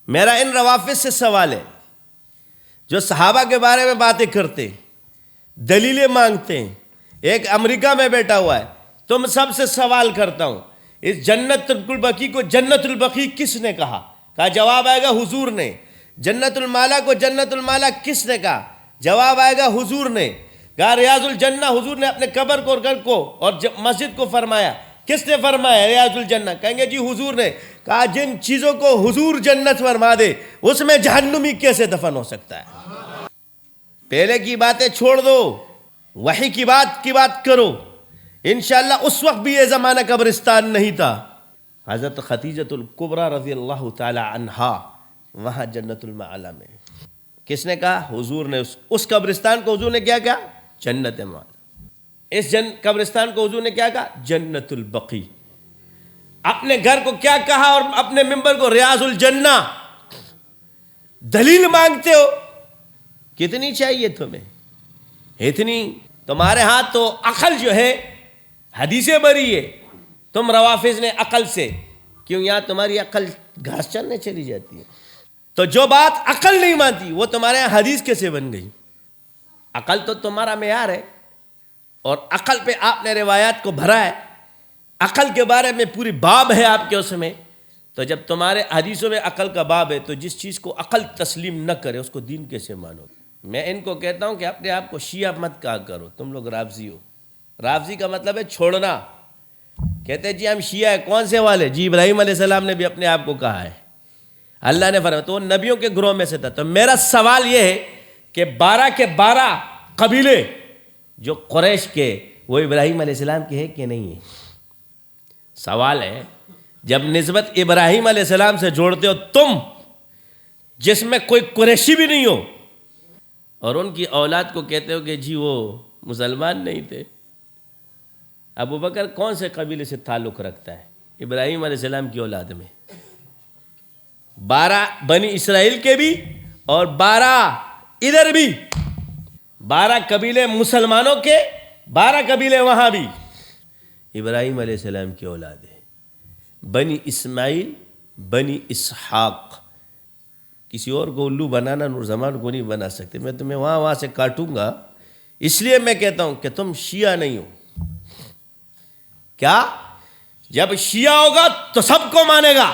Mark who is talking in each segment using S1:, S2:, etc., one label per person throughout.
S1: میرا ان روافظ سے سوال ہے جو صحابہ کے بارے میں باتیں کرتے، دلیلیں مانگتے ہیں، ایک امریکہ میں بیٹھا ہوا ہے، تم سب سے سوال کرتا ہوں، اس جنت البقیع کو جنت البقیع کس نے کہا؟ جواب آئے گا حضور نے۔ جنت المالا کو جنت المالا کس نے کہا؟ جواب آئے گا حضور نے۔ کہا ریاض الجنہ حضور نے اپنے قبر کو اور گھر کو اور مسجد کو فرمایا، کس نے فرمایا؟ ریاض الجنہ۔ کہیں گے جی حضور نے۔ کہا جن چیزوں کو حضور جنت فرما دے اس میں جہنمی کیسے دفن ہو سکتا ہے؟ پہلے کی باتیں چھوڑ دو، وحی کی بات کرو۔ انشاءاللہ اس وقت بھی یہ زمانہ قبرستان نہیں تھا۔ حضرت خدیجۃ الکبریٰ رضی اللہ تعالی عنہا وہاں جنت المعلا میں، کس نے کہا؟ حضور نے۔ اس قبرستان کو حضور نے کیا کہا؟ جنت المعلا۔ اس قبرستان کو حضور نے کیا کہا؟ جنت البقیع۔ اپنے گھر کو کیا کہا اور اپنے ممبر کو؟ ریاض الجنہ۔ دلیل مانگتے ہو، کتنی چاہیے تمہیں؟ اتنی؟ تمہارے ہاتھ تو عقل جو ہے حدیثیں بری ہے، تم روافظ نے عقل سے، کیوں یہاں تمہاری عقل گھاس چرنے چلی جاتی ہے؟ تو جو بات عقل نہیں مانتی وہ تمہارے یہاں حدیث کیسے بن گئی؟ عقل تو تمہارا معیار ہے، اور عقل پہ آپ نے روایات کو بھرا ہے، عقل کے بارے میں پوری باب ہے آپ کے اس میں۔ تو جب تمہارے حدیثوں میں عقل کا باب ہے تو جس چیز کو عقل تسلیم نہ کرے اس کو دین کیسے مانو؟ میں ان کو کہتا ہوں کہ اپنے آپ کو شیعہ مت کہا کرو، تم لوگ رافضی ہو۔ رافضی کا مطلب ہے چھوڑنا۔ کہتے ہیں جی ہم شیعہ ہیں، کون سے والے؟ جی ابراہیم علیہ السلام نے بھی اپنے آپ کو کہا ہے، اللہ نے فرمایا، تو وہ نبیوں کے گروہ میں سے تھا۔ تو میرا سوال یہ ہے کہ 12 کے 12 قبیلے جو قریش کے، وہ ابراہیم علیہ السلام کے ہیں کہ نہیں ہیں؟ سوال ہے، جب نسبت ابراہیم علیہ السلام سے جوڑتے ہو تم، جس میں کوئی قریشی بھی نہیں ہو، اور ان کی اولاد کو کہتے ہو کہ جی وہ مسلمان نہیں تھے۔ ابو بکر کون سے قبیلے سے تعلق رکھتا ہے؟ ابراہیم علیہ السلام کی اولاد میں 12 بنی اسرائیل کے بھی اور 12 ادھر بھی، 12 قبیلے مسلمانوں کے، 12 قبیلے وہاں بھی ابراہیم علیہ السلام کی اولاد ہے۔ بنی اسماعیل، بنی اسحاق۔ کسی اور کو الو بنانا نور زمان کو نہیں بنا سکتے۔ میں تمہیں وہاں سے کاٹوں گا، اس لیے میں کہتا ہوں کہ تم شیعہ نہیں ہو۔ کیا؟ جب شیعہ ہوگا تو سب کو مانے گا،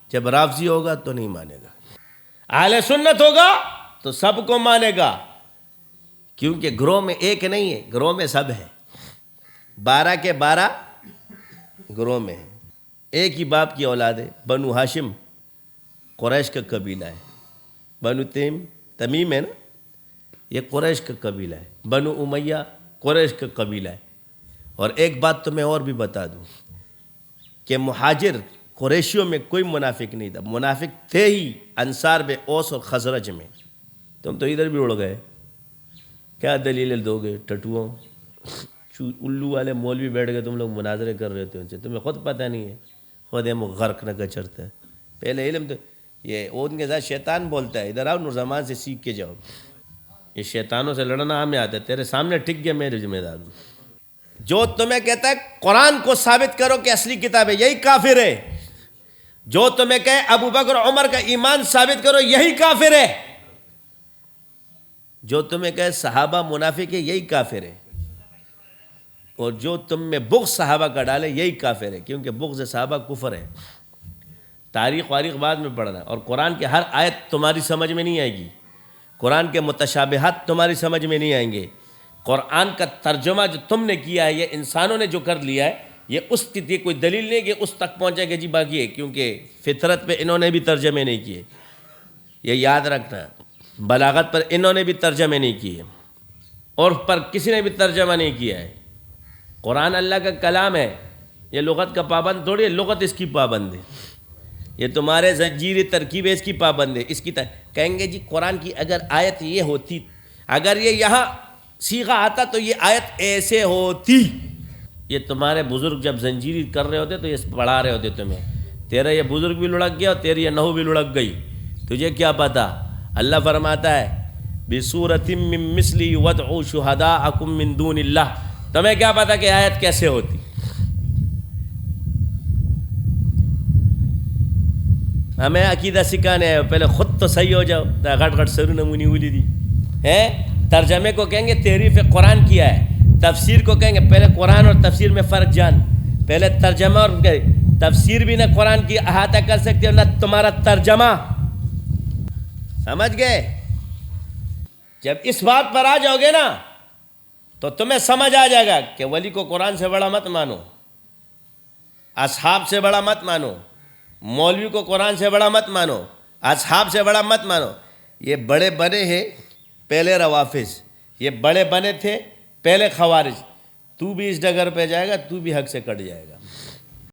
S1: جب رافضی ہوگا تو نہیں مانے گا۔ اہل سنت ہوگا تو سب کو مانے گا، کیونکہ گروہ میں ایک نہیں ہے، گروہ میں سب ہے۔ 12 کے 12 گروہ میں ہیں، ایک ہی باپ کی اولاد ہے۔ بنو ہاشم قریش کا قبیلہ ہے، بنو تمیم ہے نا، یہ قریش کا قبیلہ ہے۔ بنو امیہ قریش کا قبیلہ ہے۔ اور ایک بات تو میں اور بھی بتا دوں کہ مہاجر قریشیوں میں کوئی منافق نہیں تھا، منافق تھے ہی انصار میں، اوس اور خزرج میں۔ تم تو ادھر بھی اڑ گئے، کیا دلیل دو گے ٹٹوؤں؟ الو والے مولوی بیٹھ گئے، تم لوگ مناظرے کر رہے تھے ان سے، تمہیں خود پتہ نہیں ہے، خود ہم غرق نہ کچرتا ہے۔ پہلے علم تو یہ ان کے ساتھ شیطان بولتا ہے، ادھر آؤ نور زمان سے سیکھ کے جاؤ۔ یہ شیطانوں سے لڑنا ہمیں آتا ہے، تیرے سامنے ٹک گیا، میں ذمہ دار ہوں۔ جو تمہیں کہتا ہے قرآن کو ثابت کرو کہ اصلی کتاب ہے، یہی کافر ہے۔ جو تمہیں کہے ابو بکر عمر کا ایمان ثابت کرو، یہی کافر ہے۔ جو تمہیں کہے صحابہ منافق ہے، یہی کافر ہے۔ اور جو تم میں بغض صحابہ کا ڈالے، یہی کافر ہے، کیونکہ بغض صحابہ کفر ہے۔ تاریخ واریخ بعد میں پڑھنا، اور قرآن کے ہر آیت تمہاری سمجھ میں نہیں آئے گی، قرآن کے متشابہات تمہاری سمجھ میں نہیں آئیں گے۔ قرآن کا ترجمہ جو تم نے کیا ہے، یہ انسانوں نے جو کر لیا ہے، یہ اس کی کوئی دلیل نہیں کہ اس تک پہنچے کہ جی باقی ہے، کیونکہ فطرت پہ انہوں نے بھی ترجمے نہیں کیے، یہ یاد رکھنا۔ بلاغت پر انہوں نے بھی ترجمے نہیں کیے، اور پر کسی نے بھی ترجمہ نہیں کیا ہے۔ قرآن اللہ کا کلام ہے، یہ لغت کا پابند تھوڑی ہے، لغت اس کی پابند ہے۔ یہ تمہارے زنجیری ترکیب اس کی پابند ہے، اس کی کہیں گے جی قرآن کی اگر آیت یہ ہوتی، اگر یہ یہاں صیغہ آتا تو یہ آیت ایسے ہوتی۔ یہ تمہارے بزرگ جب زنجیری کر رہے ہوتے تو یہ پڑھا رہے ہوتے تمہیں، تیرا یہ بزرگ بھی لڑک گیا اور تیری یہ نحو بھی لڑک گئی، تجھے کیا پتا؟ اللہ فرماتا ہے بِسُورَةٍ مِّن مِّثْلِهِ وَادْعُوا شُهَدَاءَكُم مِّن دُونِ اللَّهِ۔ تمہیں کیا پتا کہ آیت کیسے ہوتی؟ ہمیں عقیدہ سکھانے آئے ہو، پہلے خود تو صحیح ہو جاؤ. غٹ غٹ سرو نمونی اولی دی ہیں. ترجمے کو کہیں گے تحریف قرآن کیا ہے، تفسیر کو کہیں گے پہلے قرآن اور تفسیر میں فرق جان. پہلے ترجمہ اور تفسیر بھی نہ قرآن کی احاطہ کر سکتے اور نہ تمہارا ترجمہ. سمجھ گئے؟ جب اس بات پر آ جاؤ گے نا تو تمہیں سمجھ آ جائے گا کہ ولی کو قرآن سے بڑا مت مانو، اصحاب سے بڑا مت مانو، مولوی کو قرآن سے بڑا مت مانو، اصحاب سے بڑا مت مانو. یہ بڑے بنے ہیں پہلے روافظ، یہ بڑے بنے تھے پہلے خوارج. تو بھی اس ڈگر پہ جائے گا، تو بھی حق سے کٹ جائے گا.